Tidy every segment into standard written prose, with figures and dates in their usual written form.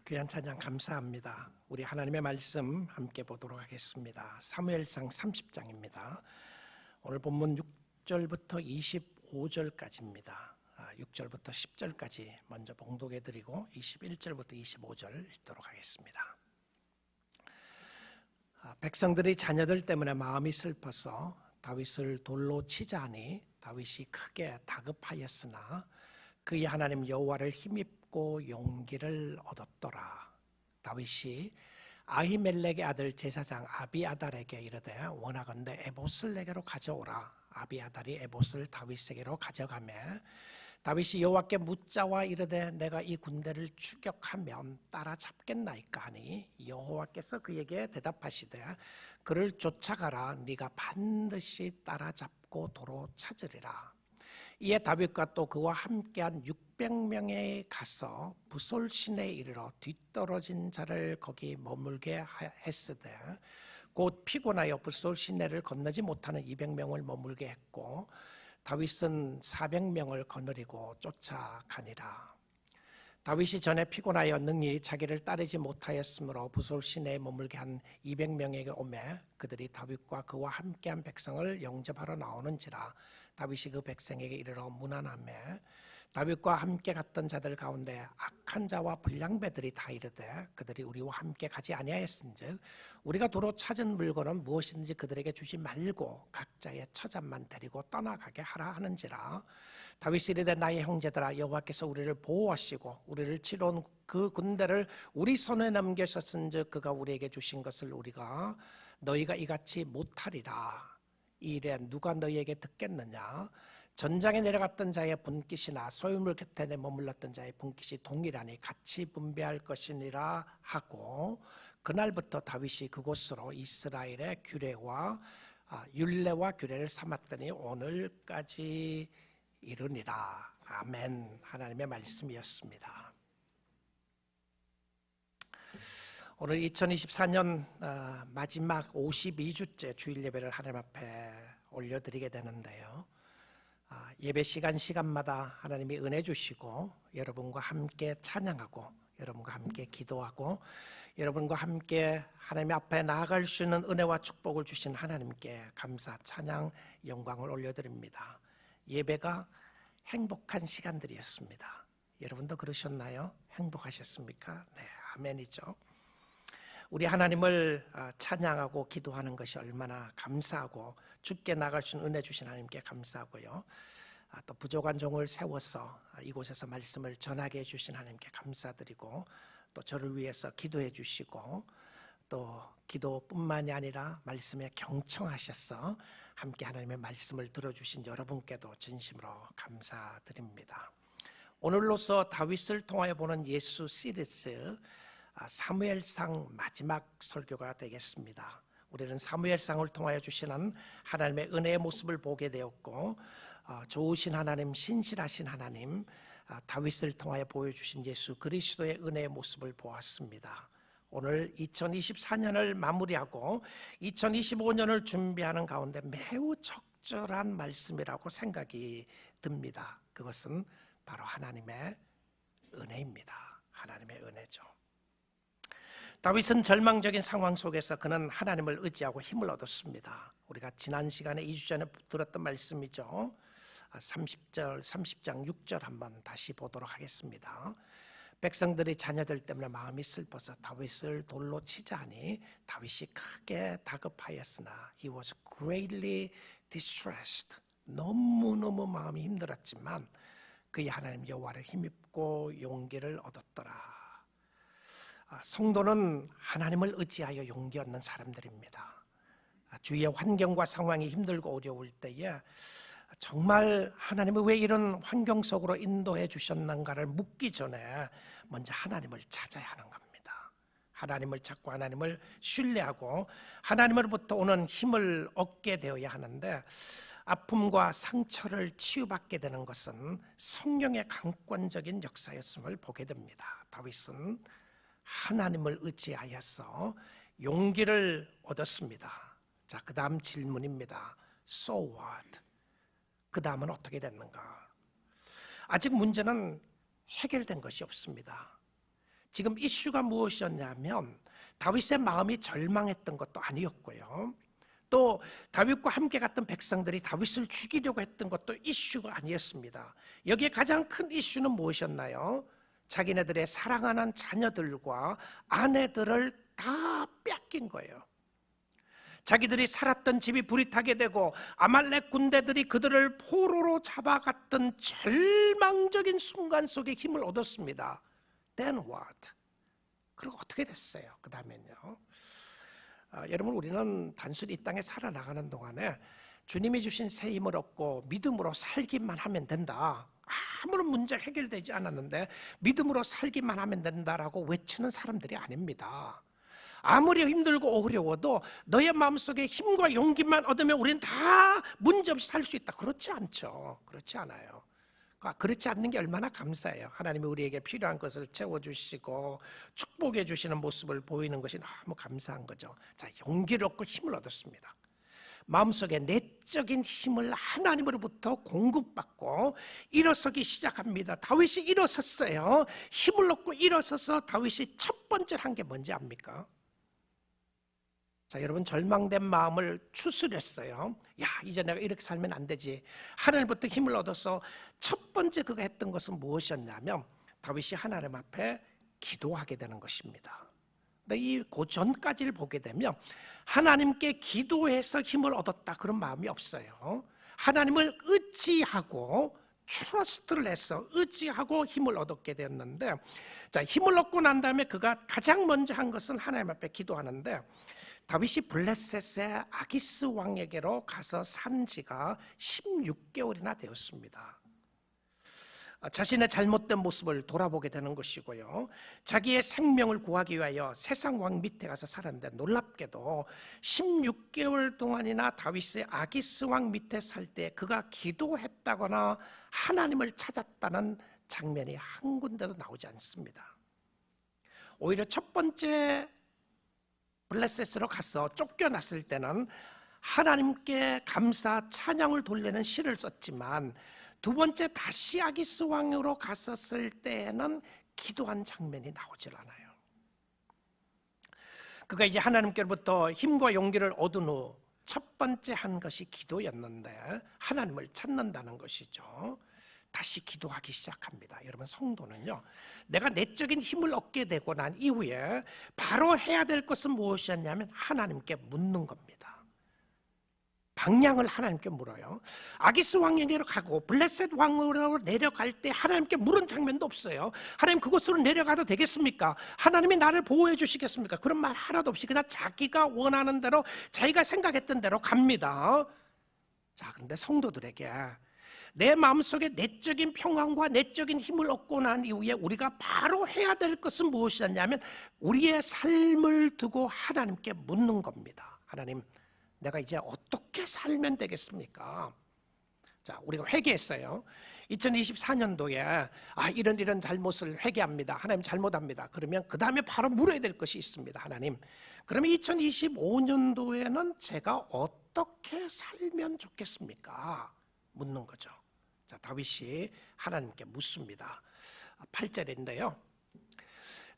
귀한 찬양 감사합니다. 우리 하나님의 말씀 함께 보도록 하겠습니다. 사무엘상 30장입니다. 오늘 본문 6절부터 25절까지입니다. 6절부터 10절까지 먼저 봉독해드리고 21절부터 25절 읽도록 하겠습니다. 백성들이 자녀들 때문에 마음이 슬퍼서 다윗을 돌로 치자 하니 다윗이 크게 다급하였으나 그의 하나님 여호와를 힘입고 용기를 얻었더라. 다윗이 아히멜렉의 아들 제사장 아비아달에게 이르되 원하건대 에봇을 내게로 가져오라. 아비아달이 에봇을 다윗에게로 가져가매 다윗이 여호와께 묻자와 이르되 내가 이 군대를 추격하면 따라잡겠나이까 하니 여호와께서 그에게 대답하시되 그를 쫓아가라. 네가 반드시 따라잡고 도로 찾으리라. 이에 다윗과 또 그와 함께한 600명에 가서 부솔 시내에 이르러 뒤떨어진 자를 거기 머물게 했으되 곧 피곤하여 부솔 시내를 건너지 못하는 200명을 머물게 했고 다윗은 400명을 거느리고 쫓아가니라. 다윗이 전에 피곤하여 능히 자기를 따르지 못하였으므로 부솔 시내에 머물게 한 200명에게 오매 그들이 다윗과 그와 함께한 백성을 영접하러 나오는지라. 다윗이 그 백성에게 이르러 문안하매 다윗과 함께 갔던 자들 가운데 악한 자와 불량배들이 다 이르되 그들이 우리와 함께 가지 아니하였은즉 우리가 도로 찾은 물건은 무엇이든지 그들에게 주지 말고 각자의 처자만 데리고 떠나가게 하라 하는지라. 다윗이 이르되 나의 형제들아 여호와께서 우리를 보호하시고 우리를 치러 온 그 군대를 우리 손에 넘겨셨은즉 그가 우리에게 주신 것을 우리가 너희가 이같이 못하리라. 이 일에 누가 너희에게 듣겠느냐. 전장에 내려갔던 자의 분깃이나 소유물 곁에 머물렀던 자의 분깃이 동일하니 같이 분배할 것이니라 하고 그날부터 다윗이 그곳으로 이스라엘의 규례와 율례와 규례를 삼았더니 오늘까지 이르니라. 아멘. 하나님의 말씀이었습니다. 오늘 2024년 마지막 52주째 주일 예배를 하나님 앞에 올려드리게 되는데요. 예배 시간마다 하나님이 은혜 주시고 여러분과 함께 찬양하고 여러분과 함께 기도하고 여러분과 함께 하나님 앞에 나아갈 수 있는 은혜와 축복을 주신 하나님께 감사, 찬양, 영광을 올려드립니다. 예배가 행복한 시간들이었습니다. 여러분도 그러셨나요? 행복하셨습니까? 네, 아멘이죠. 우리 하나님을 찬양하고 기도하는 것이 얼마나 감사하고 주께 나갈 수 있는 은혜 주신 하나님께 감사하고요. 또 부족한 종을 세워서 이곳에서 말씀을 전하게 해주신 하나님께 감사드리고 또 저를 위해서 기도해 주시고 또 기도뿐만이 아니라 말씀에 경청하셔서 함께 하나님의 말씀을 들어주신 여러분께도 진심으로 감사드립니다. 오늘로서 다윗을 통하여 보는 예수 시리즈 사무엘상 마지막 설교가 되겠습니다. 우리는 사무엘상을 통하여 주시는 하나님의 은혜의 모습을 보게 되었고 좋으신 하나님, 신실하신 하나님, 다윗을 통하여 보여주신 예수 그리스도의 은혜의 모습을 보았습니다. 오늘 2024년을 마무리하고 2025년을 준비하는 가운데 매우 적절한 말씀이라고 생각이 듭니다. 그것은 바로 하나님의 은혜입니다. 하나님의 은혜죠. 다윗은 절망적인 상황 속에서 그는 하나님을 의지하고 힘을 얻었습니다. 우리가 지난 시간에 2주 전에 들었던 말씀이죠. 30장 6절 한번 다시 보도록 하겠습니다. 백성들이 자녀들 때문에 마음이 슬퍼서 다윗을 돌로 치자 하니 다윗이 크게 다급하였으나 He was greatly distressed. 너무너무 마음이 힘들었지만 그의 하나님 여호와를 힘입고 용기를 얻었더라. 성도는 하나님을 의지하여 용기 얻는 사람들입니다. 주위의 환경과 상황이 힘들고 어려울 때에 정말 하나님이 왜 이런 환경 속으로 인도해 주셨는가를 묻기 전에 먼저 하나님을 찾아야 하는 겁니다. 하나님을 찾고 하나님을 신뢰하고 하나님으로부터 오는 힘을 얻게 되어야 하는데 아픔과 상처를 치유받게 되는 것은 성령의 강권적인 역사였음을 보게 됩니다. 다윗은 하나님을 의지하여서 용기를 얻었습니다. 자, 그 다음 질문입니다. So what? 그 다음은 어떻게 됐는가? 아직 문제는 해결된 것이 없습니다. 지금 이슈가 무엇이었냐면 다윗의 마음이 절망했던 것도 아니었고요. 또 다윗과 함께 갔던 백성들이 다윗을 죽이려고 했던 것도 이슈가 아니었습니다. 여기에 가장 큰 이슈는 무엇이었나요? 자기네들의 사랑하는 자녀들과 아내들을 다 뺏긴 거예요. 자기들이 살았던 집이 불이 타게 되고 아말렉 군대들이 그들을 포로로 잡아갔던 절망적인 순간 속에 힘을 얻었습니다. Then what? 그리고 어떻게 됐어요? 그 다음엔요. 여러분, 우리는 단순히 이 땅에 살아나가는 동안에 주님이 주신 새 힘을 얻고 믿음으로 살기만 하면 된다. 아무런 문제가 해결되지 않았는데 믿음으로 살기만 하면 된다라고 외치는 사람들이 아닙니다. 아무리 힘들고 어려워도 너의 마음속에 힘과 용기만 얻으면 우리는 다 문제없이 살 수 있다. 그렇지 않죠. 그렇지 않아요. 그렇지 않는 게 얼마나 감사해요. 하나님이 우리에게 필요한 것을 채워주시고 축복해 주시는 모습을 보이는 것이 너무 감사한 거죠. 자, 용기를 얻고 힘을 얻었습니다. 마음속에 내적인 힘을 하나님으로부터 공급받고 일어서기 시작합니다. 다윗이 일어섰어요. 힘을 얻고 일어서서 다윗이 첫 번째 한 게 뭔지 압니까? 자, 여러분, 절망된 마음을 추스렸어요. 야, 이제 내가 이렇게 살면 안 되지. 하나님부터 힘을 얻어서 첫 번째 그가 했던 것은 무엇이었냐면 다윗이 하나님 앞에 기도하게 되는 것입니다. 근데 그 전까지를 보게 되면 하나님께 기도해서 힘을 얻었다 그런 마음이 없어요. 하나님을 의지하고 트러스트를 해서 의지하고 힘을 얻게 되었는데, 자, 힘을 얻고 난 다음에 그가 가장 먼저 한 것은 하나님 앞에 기도하는데, 다윗이 블레셋의 아기스 왕에게로 가서 산 지가 16개월이나 되었습니다. 자신의 잘못된 모습을 돌아보게 되는 것이고요. 자기의 생명을 구하기 위하여 세상 왕 밑에 가서 살았는데, 놀랍게도 16개월 동안이나 다윗의 아기스 왕 밑에 살 때 그가 기도했다거나 하나님을 찾았다는 장면이 한 군데도 나오지 않습니다. 오히려 첫 번째 블레셋으로 가서 쫓겨났을 때는 하나님께 감사 찬양을 돌리는 시를 썼지만, 두 번째 다시 아기스 왕으로 갔었을 때에는 기도한 장면이 나오질 않아요. 그가 이제 하나님께로부터 힘과 용기를 얻은 후 첫 번째 한 것이 기도였는데, 하나님을 찾는다는 것이죠. 다시 기도하기 시작합니다. 여러분, 성도는요, 내가 내적인 힘을 얻게 되고 난 이후에 바로 해야 될 것은 무엇이었냐면 하나님께 묻는 겁니다. 방향을 하나님께 물어요. 아기스 왕에게로 가고 블레셋 왕으로 내려갈 때 하나님께 물은 장면도 없어요. 하나님, 그곳으로 내려가도 되겠습니까? 하나님이 나를 보호해 주시겠습니까? 그런 말 하나도 없이 그냥 자기가 원하는 대로, 자기가 생각했던 대로 갑니다. 자, 그런데 성도들에게 내 마음속에 내적인 평안과 내적인 힘을 얻고 난 이후에 우리가 바로 해야 될 것은 무엇이었냐면 우리의 삶을 두고 하나님께 묻는 겁니다. 하나님, 내가 이제 어떻게 살면 되겠습니까? 자, 우리가 회개했어요. 2024년도에 이런 잘못을 회개합니다. 하나님, 잘못합니다. 그러면 그 다음에 바로 물어야 될 것이 있습니다. 하나님, 그러면 2025년도에는 제가 어떻게 살면 좋겠습니까? 묻는 거죠. 자, 다윗이 하나님께 묻습니다. 8절인데요.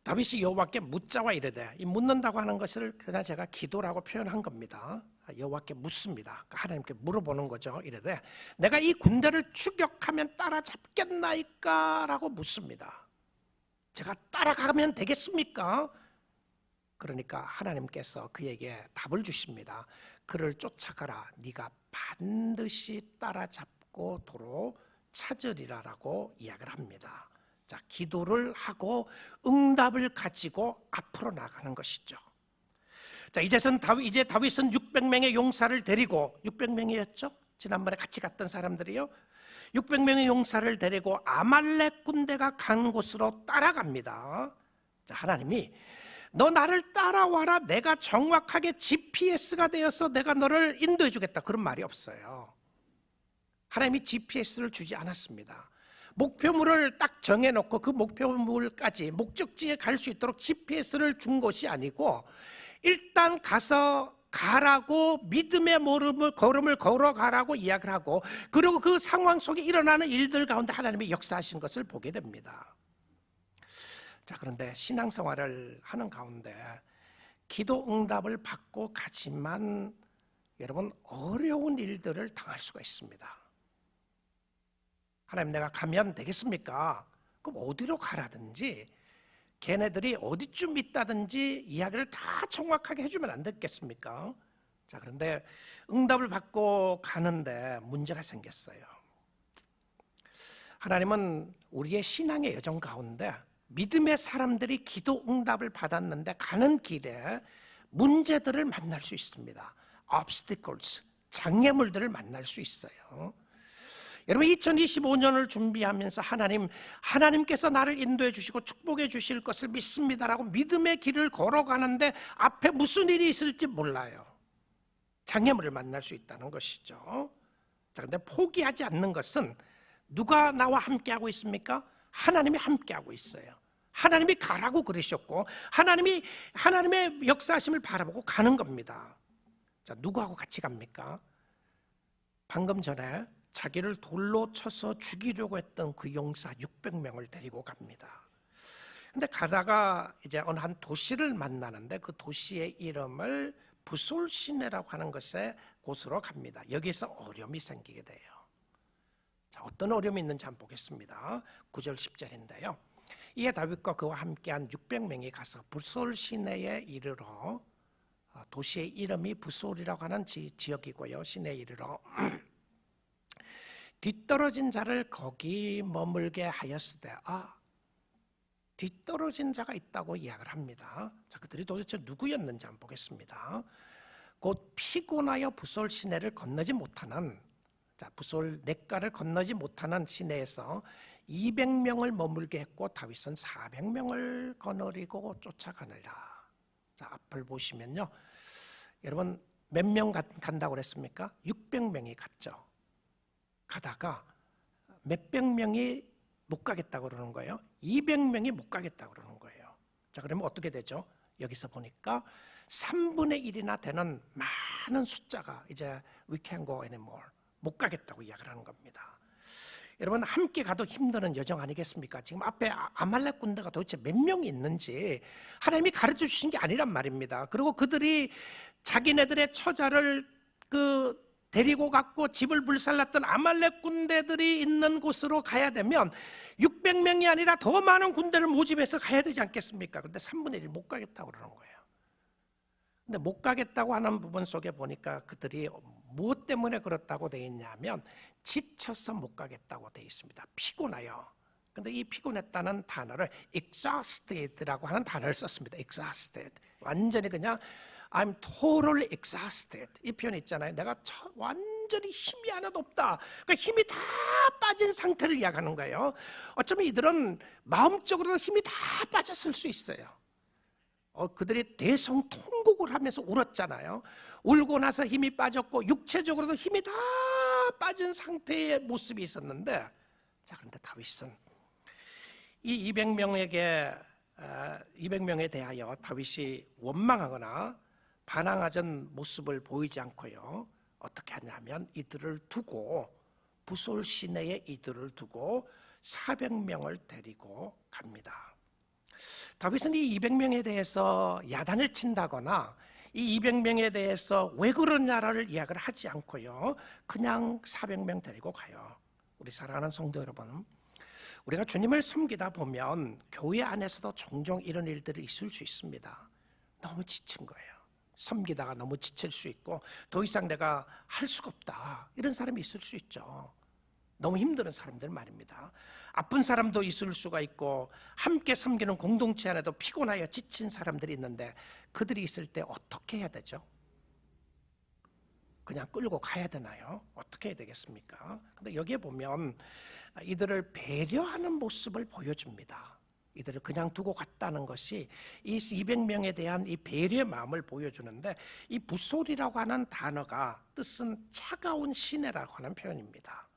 다윗이 여호와께 묻자와 이르되, 이 묻는다고 하는 것을 그냥 제가 기도라고 표현한 겁니다. 여호와께 묻습니다. 하나님께 물어보는 거죠. 이르되, 내가 이 군대를 추격하면 따라잡겠나이까? 라고 묻습니다. 제가 따라가면 되겠습니까? 그러니까 하나님께서 그에게 답을 주십니다. 그를 쫓아가라. 네가 반드시 따라잡고 도로 찾으리라라고 이야기를 합니다. 자, 기도를 하고 응답을 가지고 앞으로 나가는 것이죠. 자, 이제 다윗은 600명의 용사를 데리고, 600명이었죠? 지난번에 같이 갔던 사람들이요. 600명의 용사를 데리고 아말렉 군대가 간 곳으로 따라갑니다. 자, 하나님이 너 나를 따라와라. 내가 정확하게 GPS가 되어서 내가 너를 인도해 주겠다. 그런 말이 없어요. 하나님이 GPS를 주지 않았습니다. 목표물을 딱 정해놓고 그 목표물까지 목적지에 갈 수 있도록 GPS를 준 것이 아니고, 일단 가라고 믿음의 걸음을 걸어가라고 이야기를 하고, 그리고 그 상황 속에 일어나는 일들 가운데 하나님이 역사하신 것을 보게 됩니다. 자, 그런데 신앙생활을 하는 가운데 기도 응답을 받고 가지만 여러분 어려운 일들을 당할 수가 있습니다. 하나님, 내가 가면 되겠습니까? 그럼 어디로 가라든지 걔네들이 어디쯤 있다든지 이야기를 다 정확하게 해주면 안 됐겠습니까? 자, 그런데 응답을 받고 가는데 문제가 생겼어요. 하나님은 우리의 신앙의 여정 가운데 믿음의 사람들이 기도 응답을 받았는데 가는 길에 문제들을 만날 수 있습니다. obstacles, 장애물들을 만날 수 있어요. 여러분, 2025년을 준비하면서 하나님께서 나를 인도해 주시고 축복해 주실 것을 믿습니다라고 믿음의 길을 걸어가는데 앞에 무슨 일이 있을지 몰라요. 장애물을 만날 수 있다는 것이죠. 자, 근데 포기하지 않는 것은 누가 나와 함께하고 있습니까? 하나님이 함께하고 있어요. 하나님이 가라고 그러셨고 하나님의 역사하심을 바라보고 가는 겁니다. 자, 누구하고 같이 갑니까? 방금 전에 자기를 돌로 쳐서 죽이려고 했던 그 용사 600명을 데리고 갑니다. 근데 가다가 이제 어느 한 도시를 만나는데 그 도시의 이름을 부솔 시내라고 하는 곳으로 갑니다. 여기서 어려움이 생기게 돼요. 자, 어떤 어려움이 있는지 한번 보겠습니다. 9절 10절인데요. 이에 다윗과 그와 함께한 600명이 가서 부솔 시내에 이르러, 도시의 이름이 부솔이라고 하는 지역이고요. 시내에 이르러 뒤떨어진 자를 거기 머물게 하였으되, 뒤떨어진 자가 있다고 이야기를 합니다. 자, 그들이 도대체 누구였는지 한번 보겠습니다. 곧 피곤하여 부솔 시내를 건너지 못하는, 부솔 냇가를 건너지 못하는 시내에서 200명을 머물게 했고 다윗은 400명을 거느리고 쫓아가느라. 자, 앞을 보시면요, 여러분 몇 명 간다고 그랬습니까? 600명이 갔죠. 가다가 몇백 명이 못 가겠다고 그러는 거예요. 200명이 못 가겠다고 그러는 거예요. 자, 그러면 어떻게 되죠? 여기서 보니까 3분의 1이나 되는 많은 숫자가 이제 we can't go anymore, 못 가겠다고 이야기를 하는 겁니다. 여러분, 함께 가도 힘드는 여정 아니겠습니까? 지금 앞에 아말렉 군대가 도대체 몇 명이 있는지 하나님이 가르쳐 주신 게 아니란 말입니다. 그리고 그들이 자기네들의 처자를 데리고 갔고 집을 불살랐던 아말렉 군대들이 있는 곳으로 가야 되면 600명이 아니라 더 많은 군대를 모집해서 가야 되지 않겠습니까? 그런데 3분의 1 못 가겠다고 그러는 거예요. 근데 못 가겠다고 하는 부분 속에 보니까 그들이 무엇 때문에 그렇다고 되어 있냐면 지쳐서 못 가겠다고 되어 있습니다. 피곤해요. 근데 이 피곤했다는 단어를 exhausted라고 하는 단어를 썼습니다. exhausted. 완전히 그냥 I'm totally exhausted. 이 표현 있잖아요. 내가 완전히 힘이 하나도 없다. 그러니까 힘이 다 빠진 상태를 이야기하는 거예요. 어쩌면 이들은 마음적으로도 힘이 다 빠졌을 수 있어요. 그들이 대성통곡을 하면서 울었잖아요. 울고 나서 힘이 빠졌고 육체적으로도 힘이 다 빠진 상태의 모습이 있었는데, 자, 그런데 다윗은 이 200명에 대하여 다윗이 원망하거나 반항하던 모습을 보이지 않고요, 어떻게 하냐면 이들을 두고 부솔 시내에 이들을 두고 400명을 데리고 갑니다. 다윗은 이 200명에 대해서 야단을 친다거나 이 200명에 대해서 왜 그러냐를 이야기를 하지 않고요, 그냥 400명 데리고 가요. 우리 사랑하는 성도 여러분, 우리가 주님을 섬기다 보면 교회 안에서도 종종 이런 일들이 있을 수 있습니다. 너무 지친 거예요. 섬기다가 너무 지칠 수 있고 더 이상 내가 할 수가 없다, 이런 사람이 있을 수 있죠. 너무 힘든 사람들 말입니다. 아픈 사람도 있을 수가 있고 함께 섬기는 공동체 안에도 피곤하여 지친 사람들이 있는데 그들이 있을 때 어떻게 해야 되죠? 그냥 끌고 가야 되나요? 어떻게 해야 되겠습니까? 근데 여기에 보면 이들을 배려하는 모습을 보여줍니다. 이들을 그냥 두고 갔다는 것이 이 200명에 대한 이 배려의 마음을 보여주는데, 이 부솔이라고 하는 단어가 뜻은 차가운 시내라고 하는 표현입니다.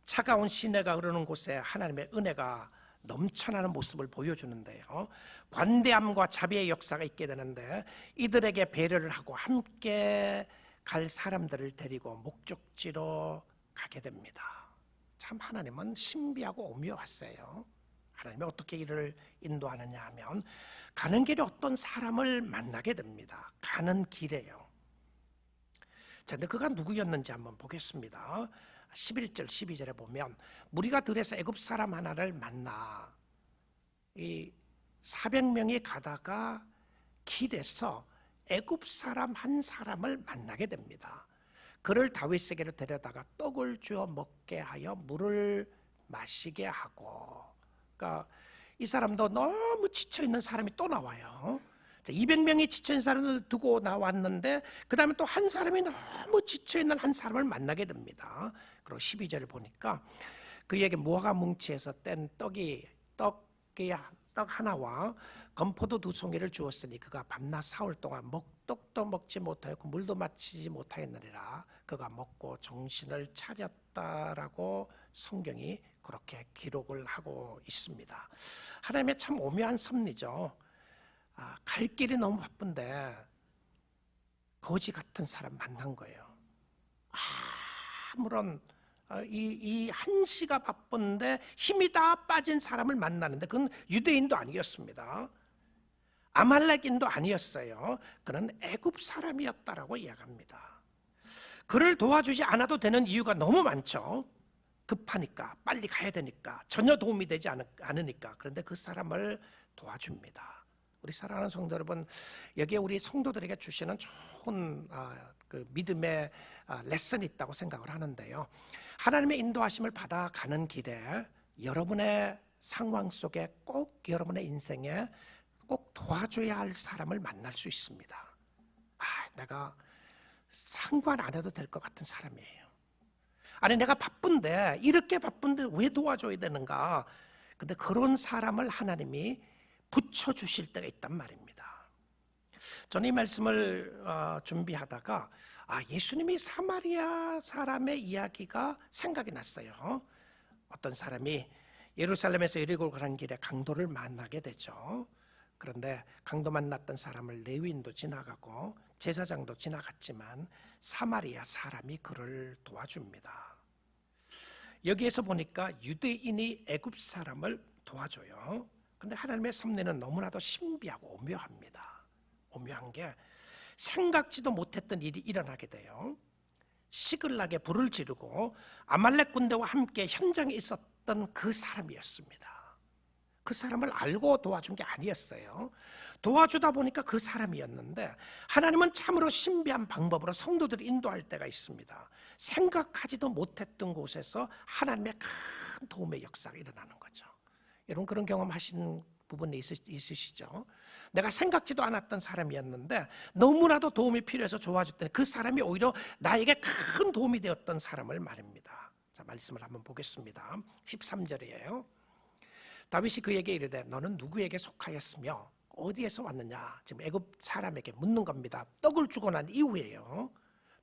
차가운 시내가 흐르는 곳에 하나님의 은혜가 넘쳐나는 모습을 보여주는데요, 관대함과 자비의 역사가 있게 되는데 이들에게 배려를 하고 함께 갈 사람들을 데리고 목적지로 가게 됩니다. 참 하나님은 신비하고 오묘하세요. 하나님이 어떻게 이를 인도하느냐 하면 가는 길에 어떤 사람을 만나게 됩니다. 가는 길에요. 자, 근데 그가 누구였는지 한번 보겠습니다. 11절 12절에 보면 무리가 들에서 애굽 사람 하나를 만나 이 400명이 가다가 길에서 애굽 사람 한 사람을 만나게 됩니다. 그를 다윗에게로 데려다가 떡을 주어 먹게 하여 물을 마시게 하고, 그러니까 이 사람도 너무 지쳐있는 사람이 또 나와요. 200명이 지쳐있는 사람을 두고 나왔는데 그 다음에 또 한 사람이 너무 지쳐있는 한 사람을 만나게 됩니다. 그리고 12절을 보니까 그에게 무화과 뭉치에서 뗀 떡 하나와 건포도 2송이를 주었으니 그가 밤낮 사흘 동안 떡도 먹지 못하였고 물도 마시지 못하였느니라. 그가 먹고 정신을 차렸다라고 성경이 그렇게 기록을 하고 있습니다. 하나님의 참 오묘한 섭리죠. 갈 길이 너무 바쁜데 거지 같은 사람 만난 거예요. 아무런 이 한시가 바쁜데 힘이 다 빠진 사람을 만나는데 그건 유대인도 아니었습니다. 아말렉인도 아니었어요. 그는 애굽 사람이었다라고 이야기합니다. 그를 도와주지 않아도 되는 이유가 너무 많죠. 급하니까, 빨리 가야 되니까, 전혀 도움이 되지 않으니까. 그런데 그 사람을 도와줍니다. 우리 사랑하는 성도 여러분, 여기에 우리 성도들에게 주시는 좋은 그 믿음의 레슨이 있다고 생각을 하는데요. 하나님의 인도하심을 받아가는 길에 여러분의 상황 속에 꼭 여러분의 인생에 꼭 도와줘야 할 사람을 만날 수 있습니다. 내가 상관 안 해도 될 것 같은 사람이에요. 아니, 내가 바쁜데, 이렇게 바쁜데 왜 도와줘야 되는가? 근데 그런 사람을 하나님이 붙여주실 때가 있단 말입니다. 저는 이 말씀을 준비하다가 예수님이 사마리아 사람의 이야기가 생각이 났어요. 어떤 사람이 예루살렘에서 여리고로 가는 길에 강도를 만나게 되죠. 그런데 강도 만났던 사람을 레위인도 지나가고 제사장도 지나갔지만 사마리아 사람이 그를 도와줍니다. 여기에서 보니까 유대인이 애굽 사람을 도와줘요. 근데 하나님의 섭리는 너무나도 신비하고 오묘합니다. 오묘한 게 생각지도 못했던 일이 일어나게 돼요. 시글락에 불을 지르고 아말렉 군대와 함께 현장에 있었던 그 사람이었습니다. 그 사람을 알고 도와준 게 아니었어요. 도와주다 보니까 그 사람이었는데 하나님은 참으로 신비한 방법으로 성도들을 인도할 때가 있습니다. 생각하지도 못했던 곳에서 하나님의 큰 도움의 역사가 일어나는 거죠. 여러분 그런 경험하신 부분이 있으시죠? 내가 생각지도 않았던 사람이었는데 너무나도 도움이 필요해서 도와줬더니 그 사람이 오히려 나에게 큰 도움이 되었던 사람을 말입니다. 자, 말씀을 한번 보겠습니다. 13절이에요. 다윗이 그에게 이르되 너는 누구에게 속하였으며 어디에서 왔느냐? 지금 애굽 사람에게 묻는 겁니다. 떡을 주고 난 이후에요.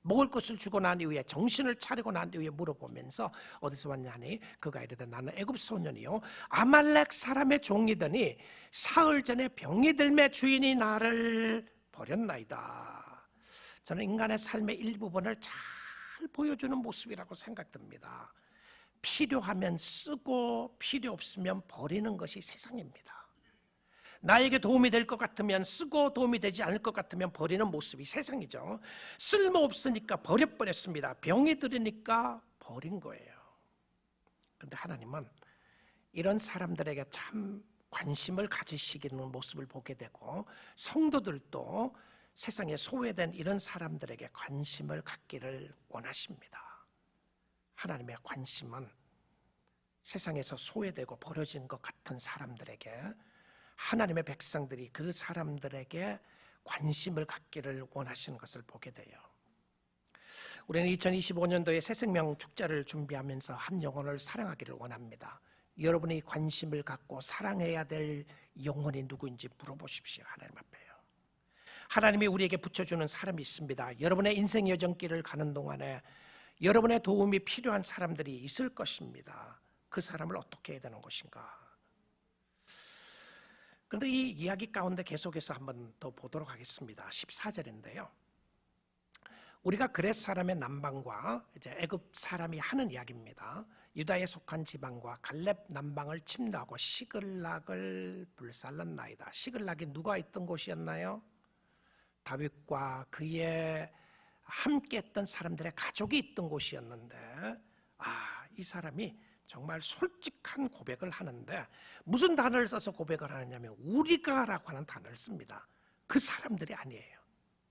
먹을 것을 주고 난 이후에 정신을 차리고 난 이후에 물어보면서 어디서 왔냐니 그가 이르되 나는 애굽 소년이요 아말렉 사람의 종이더니 사흘 전에 병이 들매 주인이 나를 버렸나이다. 저는 인간의 삶의 일부분을 잘 보여주는 모습이라고 생각됩니다. 필요하면 쓰고 필요 없으면 버리는 것이 세상입니다. 나에게 도움이 될 것 같으면 쓰고 도움이 되지 않을 것 같으면 버리는 모습이 세상이죠. 쓸모없으니까 버렸습니다. 병이 들으니까 버린 거예요. 그런데 하나님은 이런 사람들에게 참 관심을 가지시기는 모습을 보게 되고 성도들도 세상에 소외된 이런 사람들에게 관심을 갖기를 원하십니다. 하나님의 관심은 세상에서 소외되고 버려진 것 같은 사람들에게 하나님의 백성들이 그 사람들에게 관심을 갖기를 원하시는 것을 보게 돼요. 우리는 2025년도에 새생명 축제를 준비하면서 한 영혼을 사랑하기를 원합니다. 여러분이 관심을 갖고 사랑해야 될 영혼이 누구인지 물어보십시오. 하나님 앞에요. 하나님이 우리에게 붙여주는 사람이 있습니다. 여러분의 인생 여정길을 가는 동안에 여러분의 도움이 필요한 사람들이 있을 것입니다. 그 사람을 어떻게 해야 되는 것인가? 그런데 이 이야기 가운데 계속해서 한번 더 보도록 하겠습니다. 14절인데요. 우리가 그렛 사람의 남방과 이제 애굽 사람이 하는 이야기입니다. 유다에 속한 지방과 갈렙 남방을 침노하고 시글락을 불살랐나이다. 시글락이 누가 있던 곳이었나요? 다윗과 그의 함께했던 사람들의 가족이 있던 곳이었는데, 이 사람이 정말 솔직한 고백을 하는데 무슨 단어를 써서 고백을 하느냐면 우리가라고 하는 단어를 씁니다. 그 사람들이 아니에요.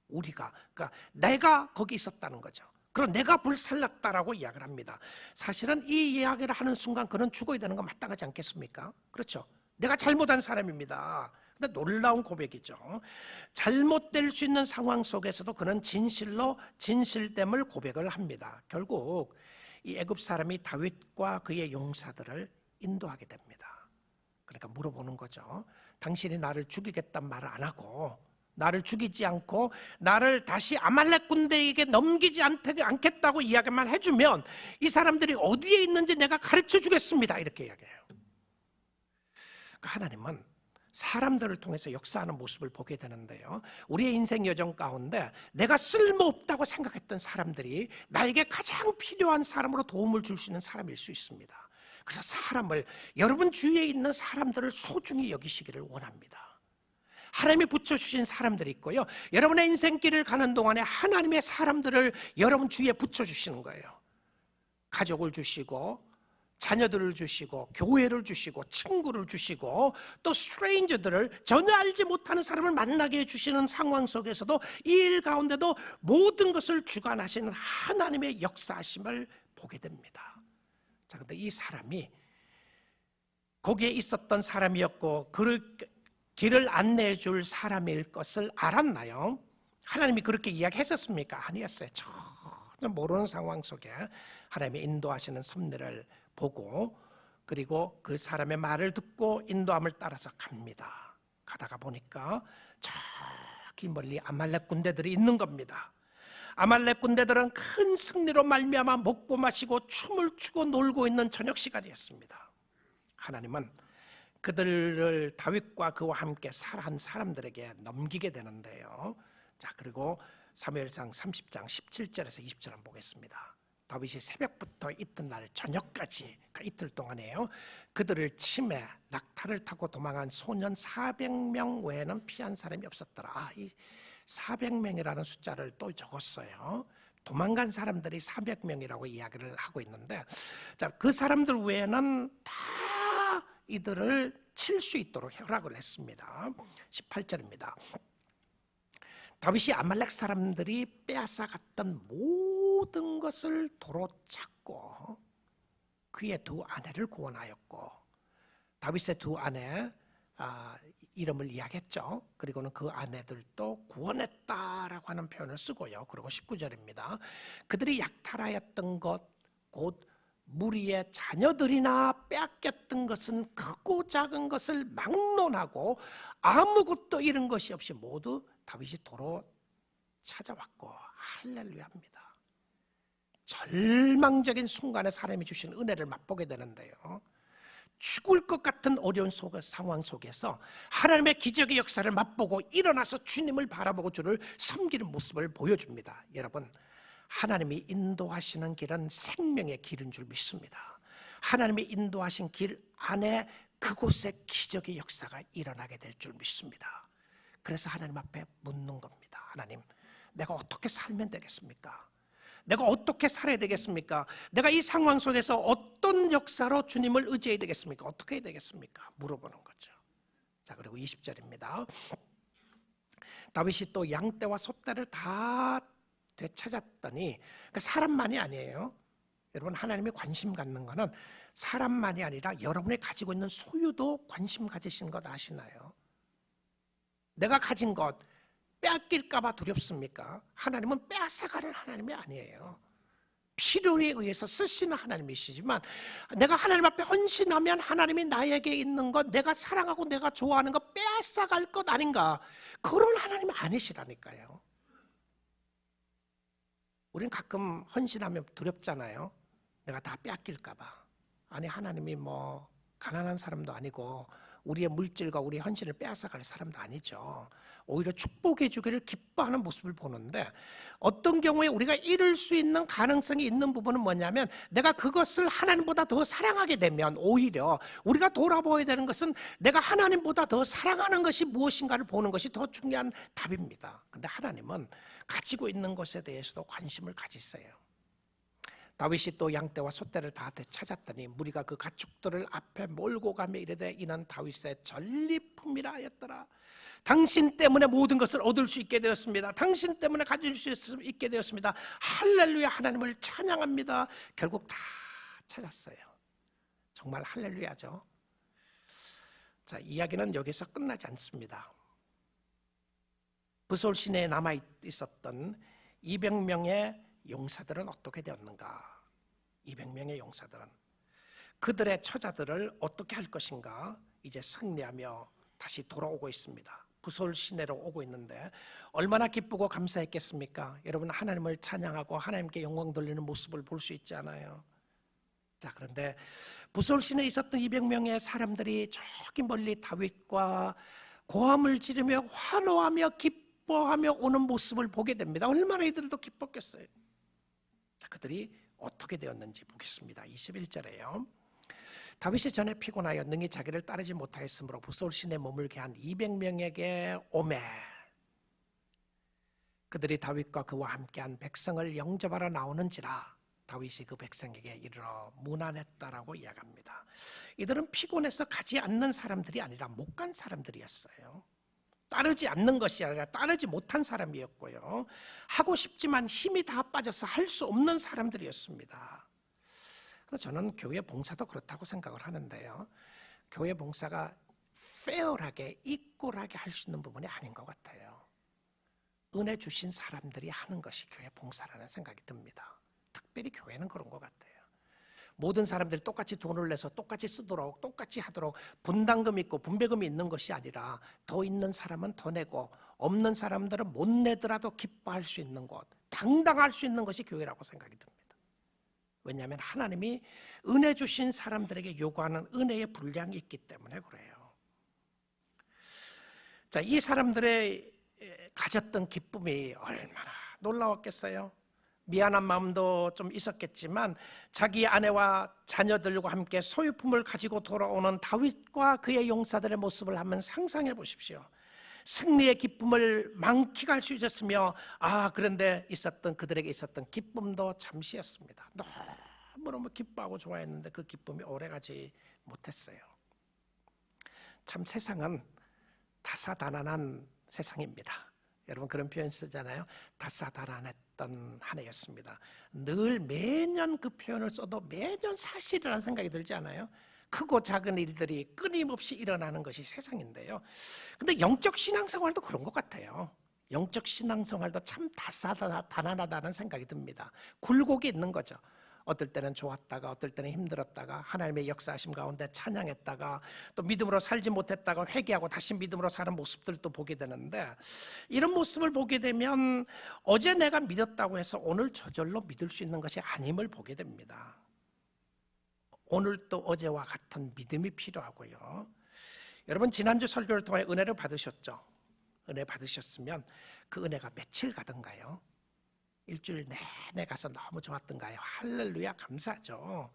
우리가, 그러니까 내가 거기 있었다는 거죠. 그럼 내가 불살랐다라고 이야기를 합니다. 사실은 이 이야기를 하는 순간 그는 죽어야 되는 거 마땅하지 않겠습니까? 그렇죠. 내가 잘못한 사람입니다. 근데 놀라운 고백이죠. 잘못될 수 있는 상황 속에서도 그는 진실로 진실됨을 고백을 합니다. 결국 이 애굽 사람이 다윗과 그의 용사들을 인도하게 됩니다. 그러니까 물어보는 거죠. 당신이 나를 죽이겠단 말을 안 하고, 나를 죽이지 않고 나를 다시 아말렉 군대에게 넘기지 않겠다고 이야기만 해주면 이 사람들이 어디에 있는지 내가 가르쳐 주겠습니다, 이렇게 이야기해요. 그러니까 하나님은 사람들을 통해서 역사하는 모습을 보게 되는데요, 우리의 인생 여정 가운데 내가 쓸모없다고 생각했던 사람들이 나에게 가장 필요한 사람으로 도움을 줄 수 있는 사람일 수 있습니다. 그래서 여러분 주위에 있는 사람들을 소중히 여기시기를 원합니다. 하나님이 붙여주신 사람들이 있고요, 여러분의 인생길을 가는 동안에 하나님의 사람들을 여러분 주위에 붙여주시는 거예요. 가족을 주시고, 자녀들을 주시고, 교회를 주시고, 친구를 주시고, 또 스트레인저들을, 전혀 알지 못하는 사람을 만나게 해주시는 상황 속에서도 이 일 가운데도 모든 것을 주관하시는 하나님의 역사하심을 보게 됩니다. 자, 근데 이 사람이 거기에 있었던 사람이었고 그 길을 안내해 줄 사람일 것을 알았나요? 하나님이 그렇게 이야기했었습니까? 아니었어요. 전혀 모르는 상황 속에 하나님의 인도하시는 섭리를 보고, 그리고 그 사람의 말을 듣고 인도함을 따라서 갑니다. 가다가 보니까 저기 멀리 아말렉 군대들이 있는 겁니다. 아말렉 군대들은 큰 승리로 말미암아 먹고 마시고 춤을 추고 놀고 있는 저녁 시간이었습니다. 하나님은 그들을 다윗과 그와 함께 한 사람들에게 넘기게 되는데요. 자, 그리고 사무엘상 30장 17절에서 20절 한번 보겠습니다. 다윗이 새벽부터 이튿날 저녁까지, 그러니까 이틀 동안에요, 그들을 치매 낙타를 타고 도망한 소년 400명 외에는 피한 사람이 없었더라. 이 400명이라는 숫자를 또 적었어요. 도망간 사람들이 400명이라고 이야기를 하고 있는데, 자, 그 사람들 외에는 다 이들을 칠 수 있도록 허락을 했습니다. 18절입니다. 다윗이 아말렉 사람들이 빼앗아갔던 모든 것을 도로 찾고 그의 두 아내를 구원하였고, 다윗의 두 아내 이름을 이야기했죠. 그리고는 그 아내들도 구원했다라고 하는 표현을 쓰고요. 그리고 19절입니다. 그들이 약탈하였던 것 곧 무리의 자녀들이나 빼앗겼던 것은 크고 작은 것을 막론하고 아무것도 잃은 것이 없이 모두 다윗이 도로 찾아왔고, 할렐루야입니다. 절망적인 순간에 사람이 주신 은혜를 맛보게 되는데요, 죽을 것 같은 어려운 상황 속에서 하나님의 기적의 역사를 맛보고 일어나서 주님을 바라보고 주를 섬기는 모습을 보여줍니다. 여러분, 하나님이 인도하시는 길은 생명의 길인 줄 믿습니다. 하나님이 인도하신 길 안에 그곳에 기적의 역사가 일어나게 될 줄 믿습니다. 그래서 하나님 앞에 묻는 겁니다. 하나님, 내가 어떻게 살면 되겠습니까? 내가 어떻게 살아야 되겠습니까? 내가 이 상황 속에서 어떤 역사로 주님을 의지해야 되겠습니까? 어떻게 해야 되겠습니까? 물어보는 거죠. 자, 그리고 20절입니다. 다윗이 또 양떼와 소떼를 다 되찾았더니, 그러니까 사람만이 아니에요. 여러분, 하나님이 관심 갖는 거는 사람만이 아니라 여러분이 가지고 있는 소유도 관심 가지시는 것 아시나요? 내가 가진 것 빼앗길까 봐 두렵습니까? 하나님은 빼앗아가는 하나님이 아니에요. 필요에 의해서 쓰시는 하나님이시지만, 내가 하나님 앞에 헌신하면 하나님이 나에게 있는 것, 내가 사랑하고 내가 좋아하는 것 빼앗아갈 것 아닌가, 그런 하나님이 아니시라니까요. 우리는 가끔 헌신하면 두렵잖아요. 내가 다 빼앗길까 봐. 아니, 하나님이 가난한 사람도 아니고 우리의 물질과 우리의 헌신을 빼앗아갈 사람도 아니죠. 오히려 축복해 주기를 기뻐하는 모습을 보는데, 어떤 경우에 우리가 잃을 수 있는 가능성이 있는 부분은 뭐냐면, 내가 그것을 하나님보다 더 사랑하게 되면 오히려 우리가 돌아보아야 되는 것은 내가 하나님보다 더 사랑하는 것이 무엇인가를 보는 것이 더 중요한 답입니다. 근데 하나님은 가지고 있는 것에 대해서도 관심을 가지세요. 다윗이 또 양떼와 소떼를 다 되찾았더니 무리가 그 가축들을 앞에 몰고 가며 이르되 이는 다윗의 전리품이라 하였더라. 당신 때문에 모든 것을 얻을 수 있게 되었습니다. 당신 때문에 가질 수 있게 되었습니다. 할렐루야, 하나님을 찬양합니다. 결국 다 찾았어요. 정말 할렐루야죠. 자, 이야기는 여기서 끝나지 않습니다. 부솔 시내에 남아 있었던 200명의 용사들은 어떻게 되었는가? 200명의 용사들은 그들의 처자들을 어떻게 할 것인가? 이제 승리하며 다시 돌아오고 있습니다. 부솔 시내로 오고 있는데 얼마나 기쁘고 감사했겠습니까? 여러분, 하나님을 찬양하고 하나님께 영광 돌리는 모습을 볼 수 있지 않아요? 자, 그런데 부솔 시내에 있었던 200명의 사람들이 저기 멀리 다윗과 고함을 지르며 환호하며 기뻐하며 오는 모습을 보게 됩니다. 얼마나 이들도 기뻤겠어요. 자, 그들이 어떻게 되었는지 보겠습니다. 21절에요. 다윗이 전에 피곤하여 능히 자기를 따르지 못하였으므로 부솔 시내에 머물게 한 200명에게 오매 그들이 다윗과 그와 함께한 백성을 영접하러 나오는지라 다윗이 그 백성에게 이르러 문안했다라고 이야기합니다. 이들은 피곤해서 가지 않는 사람들이 아니라 못 간 사람들이었어요. 따르지 않는 것이 아니라 따르지 못한 사람이었고요. 하고 싶지만 힘이 다 빠져서 할 수 없는 사람들이었습니다. 그래서 저는 교회 봉사도 그렇다고 생각을 하는데요. 교회 봉사가 페어하게, 이퀄하게 할 수 있는 부분이 아닌 것 같아요. 은혜 주신 사람들이 하는 것이 교회 봉사라는 생각이 듭니다. 특별히 교회는 그런 것 같아요. 모든 사람들이 똑같이 돈을 내서 똑같이 쓰도록, 똑같이 하도록 분담금 있고 분배금이 있는 것이 아니라 더 있는 사람은 더 내고 없는 사람들은 못 내더라도 기뻐할 수 있는 것, 당당할 수 있는 것이 교회라고 생각이 듭니다. 왜냐하면 하나님이 은혜 주신 사람들에게 요구하는 은혜의 분량이 있기 때문에 그래요. 자, 이 사람들의 가졌던 기쁨이 얼마나 놀라웠겠어요. 미안한 마음도 좀 있었겠지만 자기 아내와 자녀들과 함께 소유품을 가지고 돌아오는 다윗과 그의 용사들의 모습을 한번 상상해 보십시오. 승리의 기쁨을 만끽할 수 있었으며, 그런데 그들에게 있었던 기쁨도 잠시였습니다. 너무너무 기뻐하고 좋아했는데 그 기쁨이 오래가지 못했어요. 참 세상은 다사다난한 세상입니다. 여러분, 그런 표현 쓰잖아요. 다사다난했던 한 해였습니다. 늘 매년 그 표현을 써도 매년 사실이라는 생각이 들지 않아요? 크고 작은 일들이 끊임없이 일어나는 것이 세상인데요. 근데 영적 신앙생활도 그런 것 같아요. 영적 신앙생활도 참 다사다난하다는 생각이 듭니다. 굴곡이 있는 거죠. 어떨 때는 좋았다가 어떨 때는 힘들었다가 하나님의 역사하심 가운데 찬양했다가 또 믿음으로 살지 못했다가 회개하고 다시 믿음으로 사는 모습들도 보게 되는데, 이런 모습을 보게 되면 어제 내가 믿었다고 해서 오늘 저절로 믿을 수 있는 것이 아님을 보게 됩니다. 오늘도 어제와 같은 믿음이 필요하고요. 여러분, 지난주 설교를 통해 은혜를 받으셨죠? 은혜 받으셨으면 그 은혜가 며칠 가던가요? 일주일 내내 가서 너무 좋았던가요? 할렐루야, 감사하죠.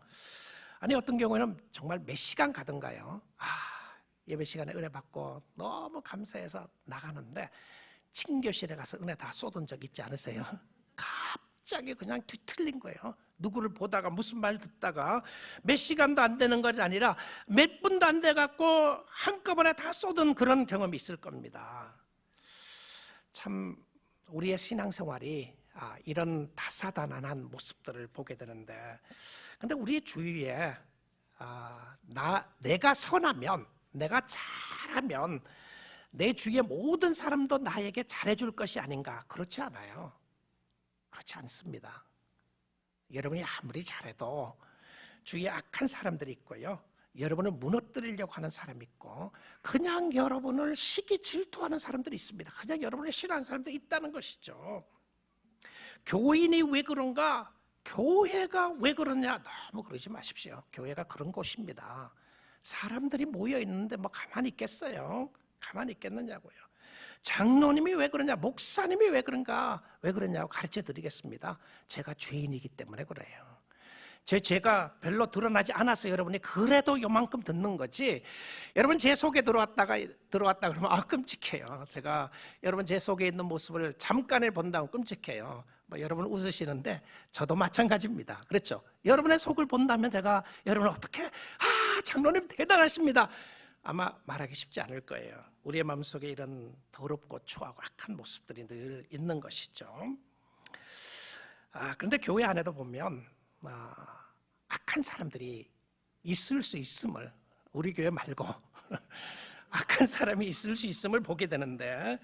아니, 어떤 경우에는 정말 몇 시간 가던가요? 예배 시간에 은혜 받고 너무 감사해서 나가는데 친교실에 가서 은혜 다 쏟은 적 있지 않으세요? 갑자기 그냥 뒤틀린 거예요. 누구를 보다가 무슨 말 듣다가 몇 시간도 안 되는 것이 아니라 몇 분도 안 돼갖고 한꺼번에 다 쏟은 그런 경험이 있을 겁니다. 참 우리의 신앙생활이 이런 다사다난한 모습들을 보게 되는데, 근데 우리의 주위에 내가 선하면, 내가 잘하면 내 주위의 모든 사람도 나에게 잘해줄 것이 아닌가? 그렇지 않아요. 그렇지 않습니다. 여러분이 아무리 잘해도 주위에 악한 사람들이 있고요, 여러분을 무너뜨리려고 하는 사람이 있고, 그냥 여러분을 시기 질투하는 사람들이 있습니다. 그냥 여러분을 싫어하는 사람들이 있다는 것이죠. 교인이 왜 그런가? 교회가 왜 그러냐? 너무 그러지 마십시오. 교회가 그런 곳입니다. 사람들이 모여 있는데 뭐 가만히 있겠어요? 가만히 있겠느냐고요. 장로님이 왜 그러냐, 목사님이 왜 그런가, 왜 그러냐고 가르쳐 드리겠습니다. 제가 죄인이기 때문에 그래요. 제 죄가 별로 드러나지 않아서 여러분이 그래도 요만큼 듣는 거지. 여러분 제 속에 들어왔다 그러면 끔찍해요. 제가 여러분 제 속에 있는 모습을 잠깐에 본다고 끔찍해요. 뭐 여러분 웃으시는데 저도 마찬가지입니다. 그렇죠? 여러분의 속을 본다면 제가 여러분 어떻게 장로님 대단하십니다. 아마 말하기 쉽지 않을 거예요. 우리의 마음속에 이런 더럽고 추하고 악한 모습들이 늘 있는 것이죠. 그런데 교회 안에도 보면 악한 사람들이 있을 수 있음을, 우리 교회 말고 악한 사람이 있을 수 있음을 보게 되는데,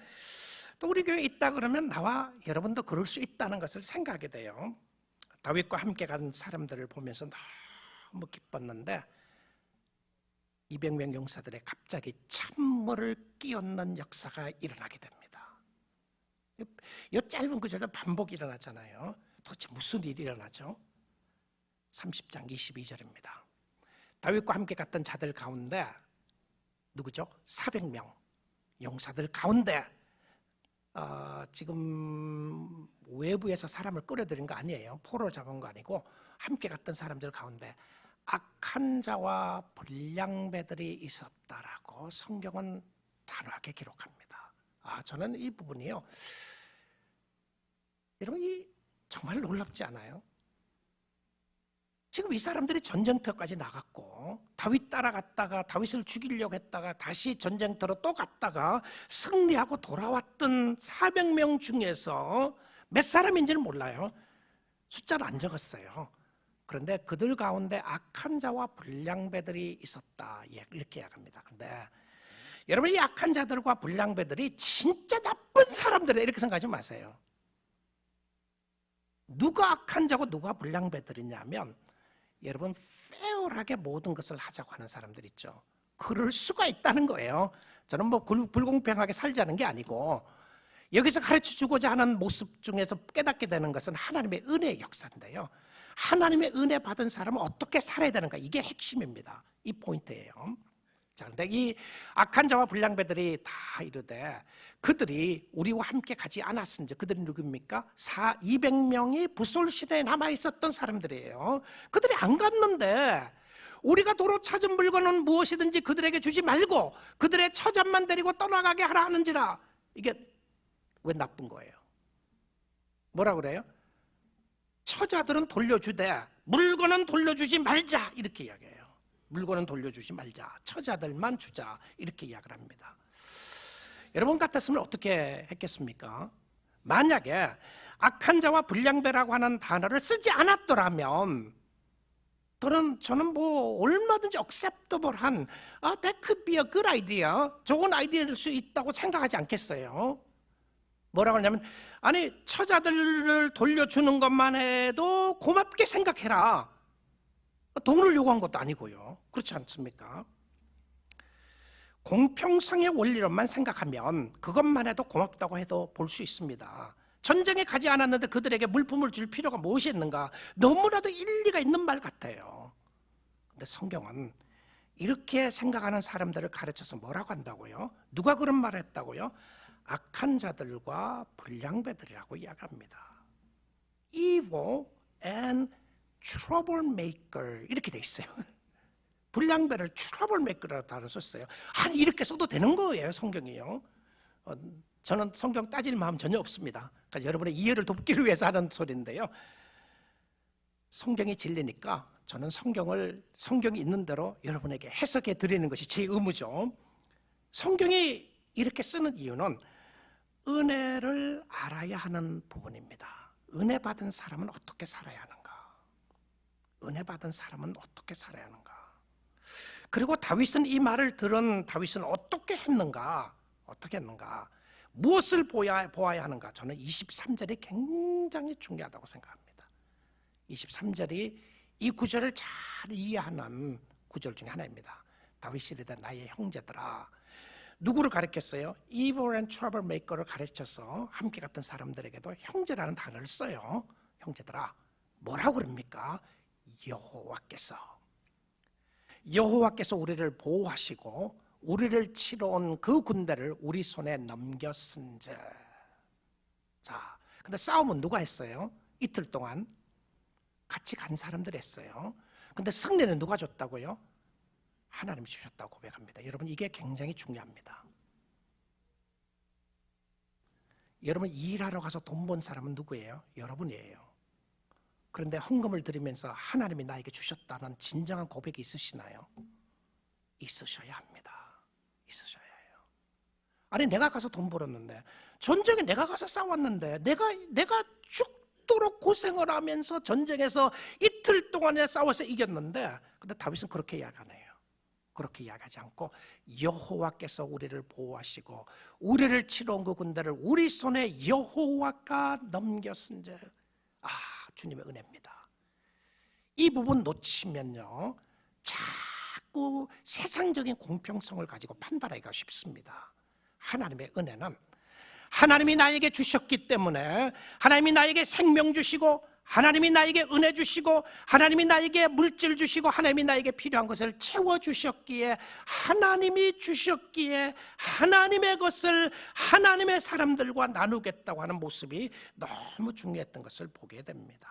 또 우리 교회에 있다 그러면 나와 여러분도 그럴 수 있다는 것을 생각하게 돼요. 다윗과 함께 간 사람들을 보면서 너무 기뻤는데 200명 용사들의 갑자기 찬물을 끼얹는 역사가 일어나게 됩니다. 이 짧은 구절에서 반복이 일어나잖아요. 도대체 무슨 일이 일어나죠? 30장 22절입니다. 다윗과 함께 갔던 자들 가운데 누구죠? 400명 용사들 가운데 지금 외부에서 사람을 끌어들인 거 아니에요. 포로 잡은 거 아니고 함께 갔던 사람들 가운데 악한 자와 불량배들이 있었다라고 성경은 단호하게 기록합니다. 저는 이 부분이요, 여러분 이 정말 놀랍지 않아요? 지금 이 사람들이 전쟁터까지 나갔고 다윗 따라갔다가 다윗을 죽이려고 했다가 다시 전쟁터로 또 갔다가 승리하고 돌아왔던 400명 중에서 몇 사람인지는 몰라요. 숫자를 안 적었어요. 그런데 그들 가운데 악한 자와 불량배들이 있었다, 이렇게 이야기합니다. 그런데 여러분 이 악한 자들과 불량배들이 진짜 나쁜 사람들이다 이렇게 생각하지 마세요. 누가 악한 자고 누가 불량배들이냐면, 여러분 페어하게 모든 것을 하자고 하는 사람들 있죠. 그럴 수가 있다는 거예요. 저는 뭐 불공평하게 살자는 게 아니고, 여기서 가르쳐주고자 하는 모습 중에서 깨닫게 되는 것은 하나님의 은혜의 역사인데요, 하나님의 은혜 받은 사람은 어떻게 살아야 되는가, 이게 핵심입니다. 이 포인트예요. 자, 그런데 이 악한 자와 불량배들이 다 이르되 그들이 우리와 함께 가지 않았은지, 그들이 누굽니까? 200명이 부솔시내에 남아있었던 사람들이에요. 그들이 안 갔는데 우리가 도로 찾은 물건은 무엇이든지 그들에게 주지 말고 그들의 처잡만 데리고 떠나가게 하라 하는지라. 이게 왜 나쁜 거예요? 뭐라 그래요? 처자들은 돌려주되 물건은 돌려주지 말자, 이렇게 이야기해요. 물건은 돌려주지 말자, 처자들만 주자, 이렇게 이야기를 합니다. 여러분 같았으면 어떻게 했겠습니까? 만약에 악한 자와 불량배라고 하는 단어를 쓰지 않았더라면 저는 뭐 얼마든지 acceptable한 that could be a good idea, 좋은 아이디어일 수 있다고 생각하지 않겠어요? 뭐라고 하냐면, 아니 처자들을 돌려주는 것만 해도 고맙게 생각해라, 돈을 요구한 것도 아니고요. 그렇지 않습니까? 공평성의 원리로만 생각하면 그것만 해도 고맙다고 해도 볼 수 있습니다. 전쟁에 가지 않았는데 그들에게 물품을 줄 필요가 무엇이 있는가? 너무나도 일리가 있는 말 같아요. 근데 성경은 이렇게 생각하는 사람들을 가르쳐서 뭐라고 한다고요? 누가 그런 말을 했다고요? 악한 자들과 불량배들이라고 이야기합니다. Evil and troublemaker, 이렇게 돼 있어요. 불량배를 trouble마ker라고 단어 썼어요. 아니 이렇게 써도 되는 거예요, 성경이요. 저는 성경 따질 마음 전혀 없습니다. 그러니까 여러분의 이해를 돕기를 위해서 하는 소리인데요, 성경이 진리니까 저는 성경이 있는 대로 여러분에게 해석해 드리는 것이 제 의무죠. 성경이 이렇게 쓰는 이유는 은혜를 알아야 하는 부분입니다. 은혜 받은 사람은 어떻게 살아야 하는가? 은혜 받은 사람은 어떻게 살아야 하는가? 그리고 다윗은 이 말을 들은 다윗은 어떻게 했는가? 무엇을 보아야 하는가? 저는 23절이 굉장히 중요하다고 생각합니다. 23절이 이 구절을 잘 이해하는 구절 중에 하나입니다. 다윗이 이르되 나의 형제들아. 누구를 가르쳤어요? Evil and troublemaker를 가르쳐서 함께 갔던 사람들에게도 형제라는 단어를 써요. 형제들아, 뭐라고 그럽니까? 여호와께서 우리를 보호하시고 우리를 치러 온 그 군대를 우리 손에 넘겼은즉. 자, 근데 싸움은 누가 했어요? 이틀 동안 같이 간 사람들이 했어요. 근데 승리는 누가 줬다고요? 하나님이 주셨다고 고백합니다. 여러분, 이게 굉장히 중요합니다. 여러분, 일하러 가서 돈 번 사람은 누구예요? 여러분이에요. 그런데 헌금을 드리면서 하나님이 나에게 주셨다는 진정한 고백이 있으시나요? 있으셔야 합니다. 있으셔야 해요. 아니, 내가 가서 돈 벌었는데, 전쟁에 내가 가서 싸웠는데, 내가 죽도록 고생을 하면서 전쟁에서 이틀 동안에 싸워서 이겼는데, 근데 다윗은 그렇게 이야기하네요. 그렇게 이야기하지 않고 여호와께서 우리를 보호하시고 우리를 치러 온 그 군대를 우리 손에 여호와가 넘겼은즉. 주님의 은혜입니다. 이 부분 놓치면요, 자꾸 세상적인 공평성을 가지고 판단하기가 쉽습니다. 하나님의 은혜는 하나님이 나에게 주셨기 때문에, 하나님이 나에게 생명 주시고, 하나님이 나에게 은혜 주시고, 하나님이 나에게 물질 주시고, 하나님이 나에게 필요한 것을 채워주셨기에, 하나님이 주셨기에 하나님의 것을 하나님의 사람들과 나누겠다고 하는 모습이 너무 중요했던 것을 보게 됩니다.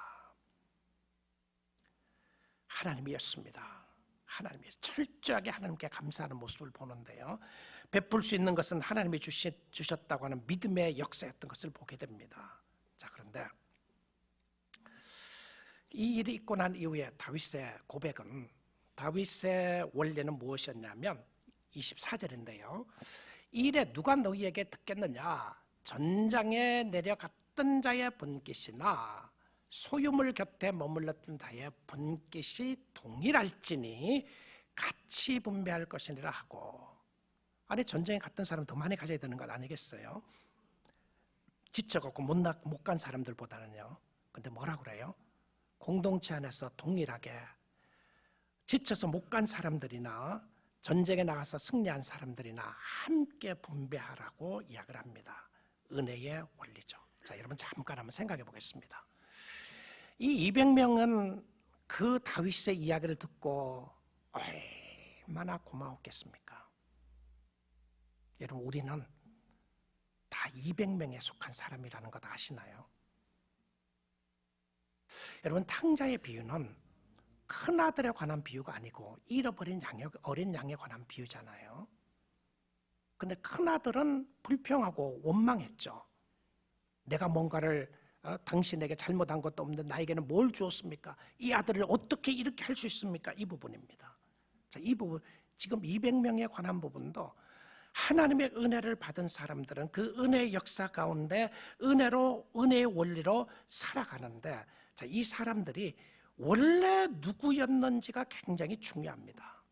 하나님이었습니다. 하나님이 철저하게 하나님께 감사하는 모습을 보는데요, 베풀 수 있는 것은 하나님이 주셨다고 하는 믿음의 역사였던 것을 보게 됩니다. 자, 그런데 이 일이 있고 난 이후에 다윗의 고백은, 다윗의 원리는 무엇이었냐면 24절인데요. 이 일에 누가 너희에게 듣겠느냐? 전장에 내려갔던 자의 번깃이나 소유물 곁에 머물렀던 자의 번깃이 동일할지니 같이 분배할 것이니라 하고. 아니, 전쟁에 갔던 사람 더 많이 가져야 되는 것 아니겠어요? 지쳐갖고 못 간 사람들보다는요. 근데 뭐라고 그래요? 공동체 안에서 동일하게 지쳐서 못 간 사람들이나 전쟁에 나가서 승리한 사람들이나 함께 분배하라고 이야기를 합니다. 은혜의 원리죠. 자, 여러분 잠깐 한번 생각해 보겠습니다. 이 200명은 그 다윗의 이야기를 듣고 얼마나 고마웠겠습니까? 여러분, 우리는 다 200명에 속한 사람이라는 것 아시나요? 여러분, 탕자의 비유는 큰아들에 관한 비유가 아니고 잃어버린 어린 양에 관한 비유잖아요. 근데 큰아들은 불평하고 원망했죠. 내가 뭔가를 당신에게 잘못한 것도 없는데 나에게는 뭘 주었습니까? 이 아들을 어떻게 이렇게 할 수 있습니까? 이 부분입니다. 자, 이 부분, 지금 200명에 관한 부분도 하나님의 은혜를 받은 사람들은 그 은혜의 역사 가운데 은혜의 원리로 살아가는데, 자, 이 사람들이 원래 누구였는지가 굉장히 중요합니다.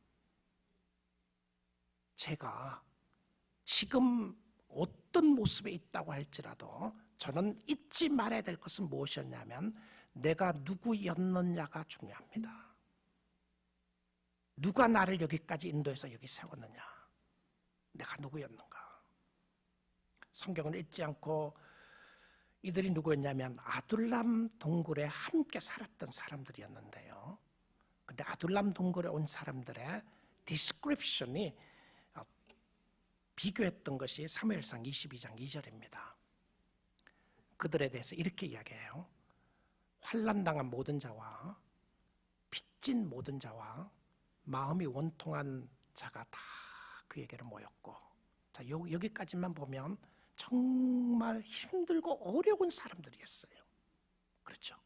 제가 지금 어떤 모습에 있다고 할지라도 저는 잊지 말아야 될 것은 무엇이었냐면 내가 누구였느냐가 중요합니다. 누가 나를 여기까지 인도해서 여기 세웠느냐, 내가 누구였는가. 성경을 읽지 않고 이들이 누구였냐면 아둘람 동굴에 함께 살았던 사람들이었는데요. 근데 아둘람 동굴에 온 사람들의 디스크립션이 비교했던 것이 사무엘상 22장 2절입니다. 그들에 대해서 이렇게 이야기해요. 환난당한 모든 자와 빚진 모든 자와 마음이 원통한 자가 다 그에게로 모였고. 자, 여기까지만 보면 정말 힘들고 어려운 사람들이었어요. 그렇죠?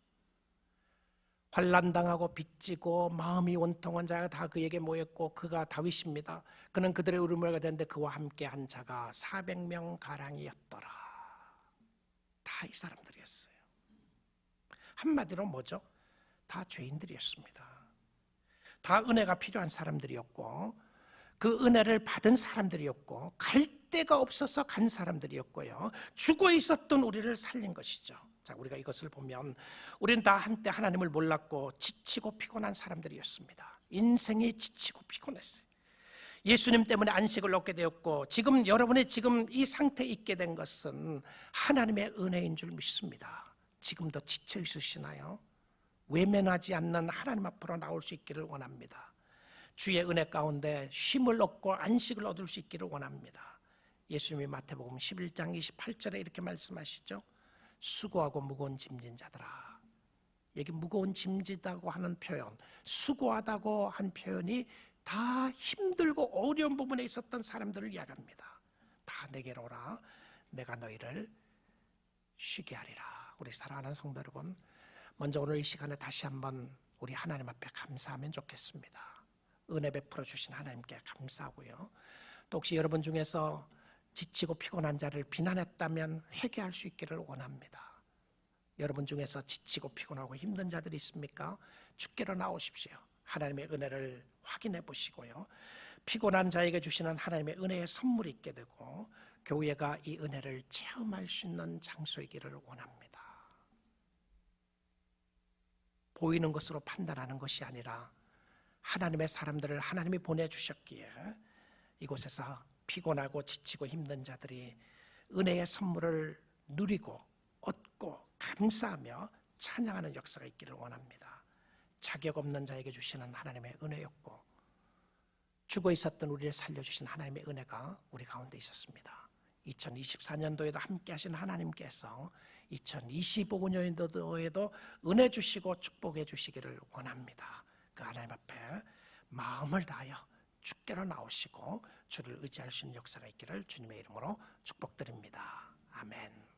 환난당하고 빚지고 마음이 원통한 자가 다 그에게 모였고 그가 다윗입니다. 그는 그들의 울음을 가졌는데 그와 함께 한 자가 400명 가량이었더라. 다 이 사람들이었어요. 한마디로 뭐죠? 다 죄인들이었습니다. 다 은혜가 필요한 사람들이었고 그 은혜를 받은 사람들이었고 갈 데가 없어서 간 사람들이었고요. 죽어 있었던 우리를 살린 것이죠. 자, 우리가 이것을 보면 우리는 다 한때 하나님을 몰랐고 지치고 피곤한 사람들이었습니다. 인생이 지치고 피곤했어요. 예수님 때문에 안식을 얻게 되었고 지금 여러분의 지금 이 상태에 있게 된 것은 하나님의 은혜인 줄 믿습니다. 지금도 지쳐 있으시나요? 외면하지 않는 하나님 앞으로 나올 수 있기를 원합니다. 주의 은혜 가운데 쉼을 얻고 안식을 얻을 수 있기를 원합니다. 예수님이 마태복음 11장 28절에 이렇게 말씀하시죠. 수고하고 무거운 짐진 자들아. 여기 무거운 짐지다고 하는 표현, 수고하다고 한 표현이 다 힘들고 어려운 부분에 있었던 사람들을 이야기합니다. 다 내게로 오라. 내가 너희를 쉬게 하리라. 우리 사랑하는 성도 여러분, 먼저 오늘 이 시간에 다시 한번 우리 하나님 앞에 감사하면 좋겠습니다. 은혜 베풀어 주신 하나님께 감사하고요. 또 혹시 여러분 중에서 지치고 피곤한 자를 비난했다면 회개할 수 있기를 원합니다. 여러분 중에서 지치고 피곤하고 힘든 자들이 있습니까? 주께로 나오십시오. 하나님의 은혜를 확인해 보시고요. 피곤한 자에게 주시는 하나님의 은혜의 선물이 있게 되고 교회가 이 은혜를 체험할 수 있는 장소이기를 원합니다. 보이는 것으로 판단하는 것이 아니라 하나님의 사람들을 하나님이 보내주셨기에 이곳에서 피곤하고 지치고 힘든 자들이 은혜의 선물을 누리고 얻고 감사하며 찬양하는 역사가 있기를 원합니다. 자격 없는 자에게 주시는 하나님의 은혜였고 죽어 있었던 우리를 살려주신 하나님의 은혜가 우리 가운데 있었습니다. 2024년도에도 함께 하신 하나님께서 2025년도에도 은혜 주시고 축복해 주시기를 원합니다. 그 하나님 앞에 마음을 다하여 주께로 나오시고 주를 의지할 수 있는 역사가 있기를 주님의 이름으로 축복드립니다. 아멘.